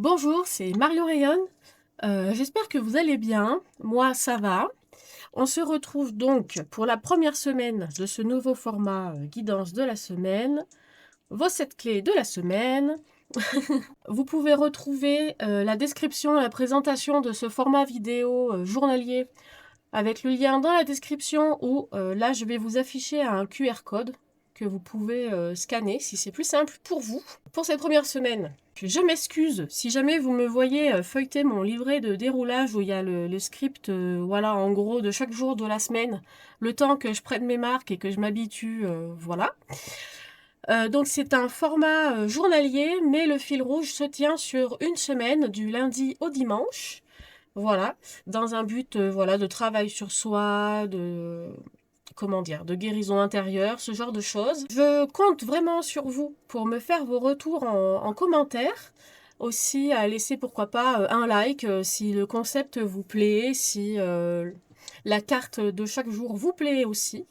Bonjour, c'est Marion Rayon. J'espère que vous allez bien. Moi, ça va. On se retrouve donc pour la première semaine de ce nouveau format guidance de la semaine. Vos 7 clés de la semaine. Vous pouvez retrouver la description, la présentation de ce format vidéo journalier avec le lien dans la description où là, je vais vous afficher un QR code que vous pouvez scanner si c'est plus simple pour vous. Pour cette première semaine, je m'excuse si jamais vous me voyez feuilleter mon livret de déroulage où il y a le script, voilà, en gros, de chaque jour de la semaine, le temps que je prenne mes marques et que je m'habitue, voilà. Donc c'est un format journalier, mais le fil rouge se tient sur une semaine, du lundi au dimanche. Voilà, dans un but voilà, de travail sur soi, comment dire, de guérison intérieure, ce genre de choses. Je compte vraiment sur vous pour me faire vos retours en commentaire. Aussi à laisser pourquoi pas un like si le concept vous plaît, si la carte de chaque jour vous plaît aussi.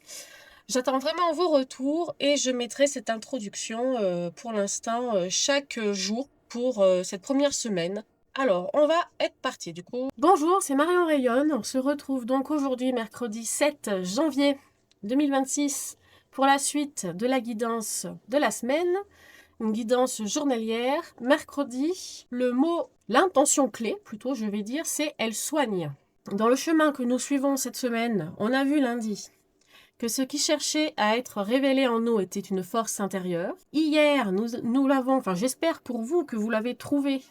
J'attends vraiment vos retours et je mettrai cette introduction pour l'instant chaque jour pour cette première semaine. Alors, on va être parti du coup. Bonjour, c'est Marion Rayon. On se retrouve donc aujourd'hui, mercredi 7 janvier 2026, pour la suite de la guidance de la semaine. Une guidance journalière. Mercredi, l'intention clé, plutôt, je vais dire, c'est « Elle soigne ». Dans le chemin que nous suivons cette semaine, on a vu lundi que ce qui cherchait à être révélé en nous était une force intérieure. Hier, nous l'avons, enfin j'espère pour vous que vous l'avez trouvé.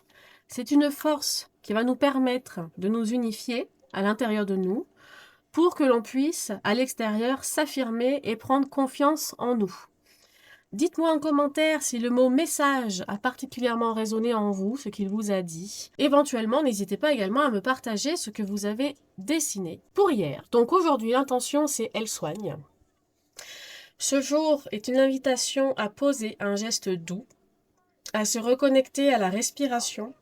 C'est une force qui va nous permettre de nous unifier à l'intérieur de nous pour que l'on puisse, à l'extérieur, s'affirmer et prendre confiance en nous. Dites-moi en commentaire si le mot « message » a particulièrement résonné en vous, ce qu'il vous a dit. Éventuellement, n'hésitez pas également à me partager ce que vous avez dessiné pour hier. Donc aujourd'hui, l'intention, c'est « Elle soigne ». Ce jour est une invitation à poser un geste doux, à se reconnecter à la respiration,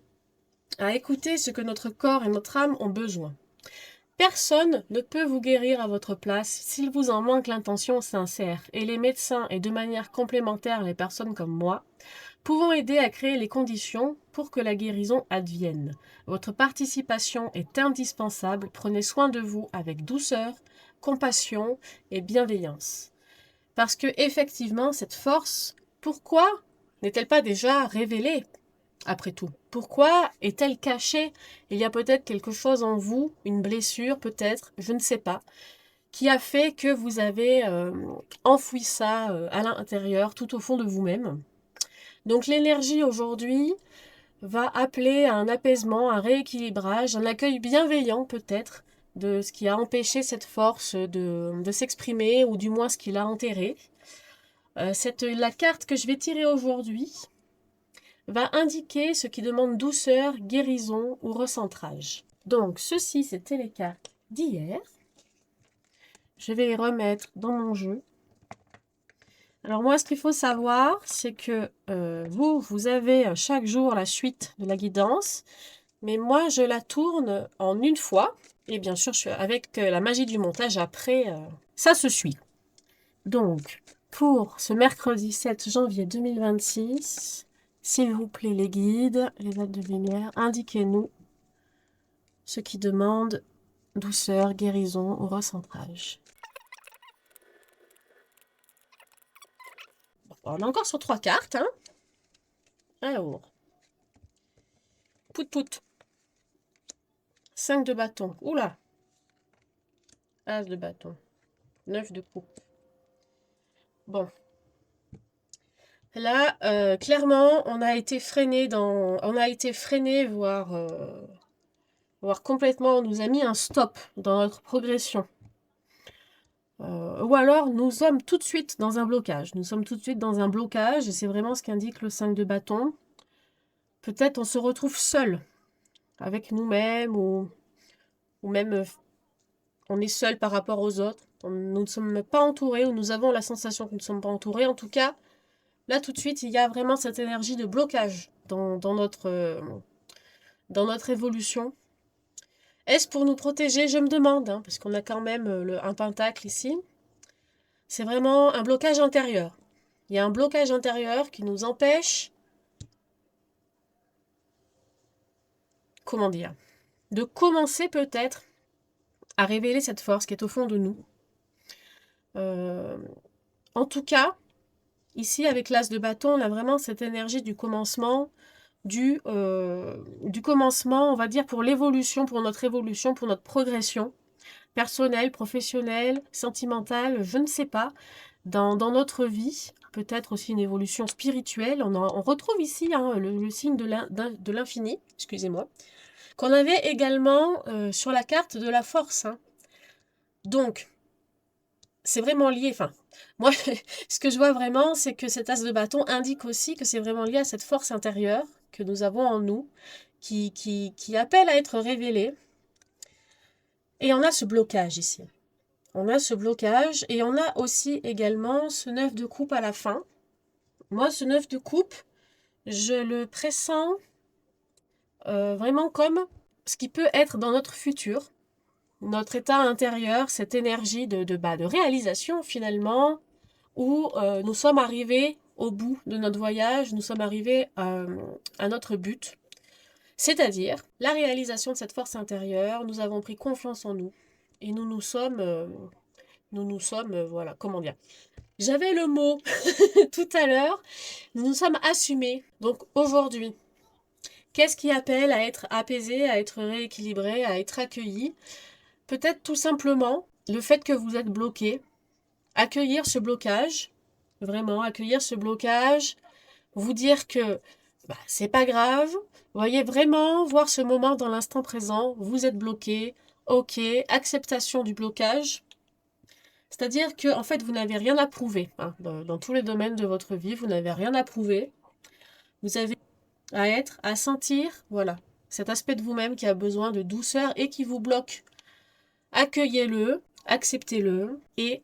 à écouter ce que notre corps et notre âme ont besoin. Personne ne peut vous guérir à votre place s'il vous en manque l'intention sincère, et les médecins et de manière complémentaire les personnes comme moi pouvons aider à créer les conditions pour que la guérison advienne. Votre participation est indispensable, prenez soin de vous avec douceur, compassion et bienveillance. Parce que effectivement, cette force, pourquoi n'est-elle pas déjà révélée? Après tout, pourquoi est-elle cachée? Il y a peut-être quelque chose en vous, une blessure peut-être, je ne sais pas, qui a fait que vous avez enfoui ça à l'intérieur, tout au fond de vous-même. Donc l'énergie aujourd'hui va appeler à un apaisement, un rééquilibrage, un accueil bienveillant peut-être de ce qui a empêché cette force de s'exprimer, ou du moins ce qui l'a enterrée. La carte que je vais tirer aujourd'hui va indiquer ce qui demande douceur, guérison ou recentrage. Donc, ceci, c'était les cartes d'hier. Je vais les remettre dans mon jeu. Alors moi, ce qu'il faut savoir, c'est que vous avez chaque jour la suite de la guidance, mais moi, je la tourne en une fois. Et bien sûr, avec la magie du montage, après, ça se suit. Donc, pour ce mercredi 7 janvier 2026, s'il vous plaît les guides, les aides de lumière, indiquez-nous ce qui demande douceur, guérison ou recentrage. Bon, on est encore sur 3 cartes, hein. Alors, pout-pout. 5 de bâton. Oula. As de bâton. 9 de coupe. Bon. Là, clairement, on a été freiné voire complètement, on nous a mis un stop dans notre progression. Ou alors, nous sommes tout de suite dans un blocage. Nous sommes tout de suite dans un blocage, et c'est vraiment ce qu'indique le 5 de bâton. Peut-être on se retrouve seul avec nous-mêmes, ou même on est seul par rapport aux autres. Nous ne sommes pas entourés, ou nous avons la sensation que nous ne sommes pas entourés. En tout cas, là, tout de suite, il y a vraiment cette énergie de blocage dans notre évolution. Est-ce pour nous protéger? Je me demande, hein, parce qu'on a quand même un pentacle ici. C'est vraiment un blocage intérieur. Il y a un blocage intérieur qui nous empêche comment dire, de commencer peut-être à révéler cette force qui est au fond de nous. En tout cas, ici avec l'as de bâton, on a vraiment cette énergie du commencement, du commencement, on va dire, pour l'évolution, pour notre évolution, pour notre progression personnelle, professionnelle, sentimentale, je ne sais pas, dans notre vie, peut-être aussi une évolution spirituelle. On retrouve ici le signe de l'infini, excusez-moi, qu'on avait également sur la carte de la force. Donc, c'est vraiment lié, enfin, moi, ce que je vois vraiment, c'est que cet as de bâton indique aussi que c'est vraiment lié à cette force intérieure que nous avons en nous, qui appelle à être révélée. Et on a ce blocage ici. On a ce blocage et on a aussi également ce 9 de coupe à la fin. Moi, ce 9 de coupe, je le pressens vraiment comme ce qui peut être dans notre futur, notre état intérieur, cette énergie de réalisation finalement, où nous sommes arrivés au bout de notre voyage, nous sommes arrivés à notre but, c'est-à-dire la réalisation de cette force intérieure. Nous avons pris confiance en nous et nous sommes, voilà, comment dire. J'avais le mot tout à l'heure, nous nous sommes assumés. Donc aujourd'hui, qu'est-ce qui appelle à être apaisé, à être rééquilibré, à être accueilli? Peut-être tout simplement le fait que vous êtes bloqué, accueillir ce blocage, vraiment accueillir ce blocage, vous dire que c'est pas grave, vous voyez, vraiment voir ce moment dans l'instant présent, vous êtes bloqué, ok, acceptation du blocage, c'est-à-dire que en fait vous n'avez rien à prouver, dans tous les domaines de votre vie, vous n'avez rien à prouver, vous avez à être, à sentir, voilà, cet aspect de vous-même qui a besoin de douceur et qui vous bloque. Accueillez-le, acceptez-le et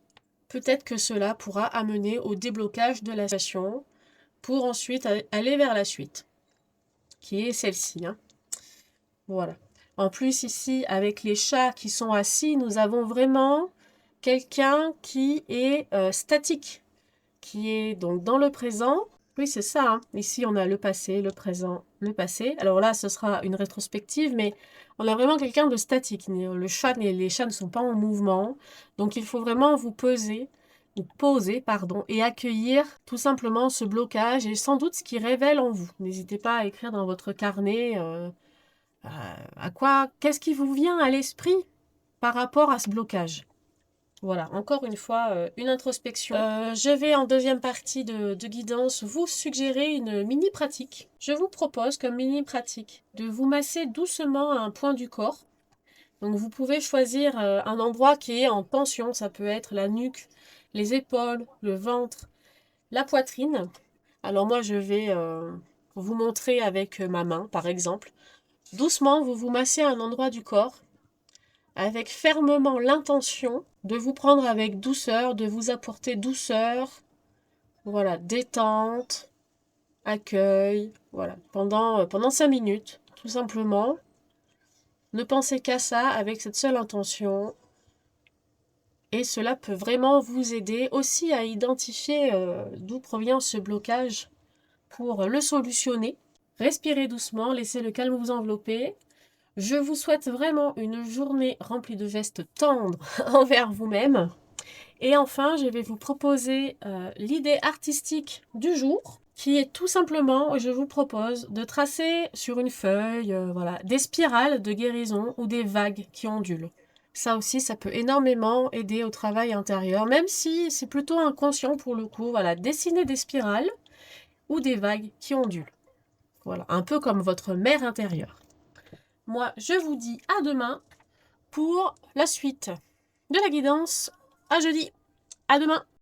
peut-être que cela pourra amener au déblocage de la situation pour ensuite aller vers la suite, qui est celle-ci. Voilà. En plus ici, avec les chats qui sont assis, nous avons vraiment quelqu'un qui est statique, qui est donc dans le présent. Oui, c'est ça. Ici, on a le passé, le présent, le passé. Alors là, ce sera une rétrospective, mais on a vraiment quelqu'un de statique. Les chats ne sont pas en mouvement. Donc, il faut vraiment vous poser, et accueillir tout simplement ce blocage et sans doute ce qui révèle en vous. N'hésitez pas à écrire dans votre carnet qu'est-ce qui vous vient à l'esprit par rapport à ce blocage. Voilà, encore une fois, une introspection. Je vais en deuxième partie de guidance vous suggérer une mini pratique. Je vous propose comme mini pratique de vous masser doucement à un point du corps. Donc vous pouvez choisir un endroit qui est en tension, ça peut être la nuque, les épaules, le ventre, la poitrine. Alors moi je vais vous montrer avec ma main par exemple. Doucement, vous vous massez à un endroit du corps avec fermement l'intention de vous prendre avec douceur, de vous apporter douceur, voilà, détente, accueil, voilà, pendant 5 minutes, tout simplement. Ne pensez qu'à ça avec cette seule intention. Et cela peut vraiment vous aider aussi à identifier d'où provient ce blocage pour le solutionner. Respirez doucement, laissez le calme vous envelopper. Je vous souhaite vraiment une journée remplie de gestes tendres envers vous-même. Et enfin, je vais vous proposer l'idée artistique du jour, qui est tout simplement, je vous propose de tracer sur une feuille voilà, des spirales de guérison ou des vagues qui ondulent. Ça aussi, ça peut énormément aider au travail intérieur, même si c'est plutôt inconscient pour le coup. Voilà, dessiner des spirales ou des vagues qui ondulent. Voilà, un peu comme votre mer intérieure. Moi, je vous dis à demain pour la suite de la guidance. À jeudi. À demain.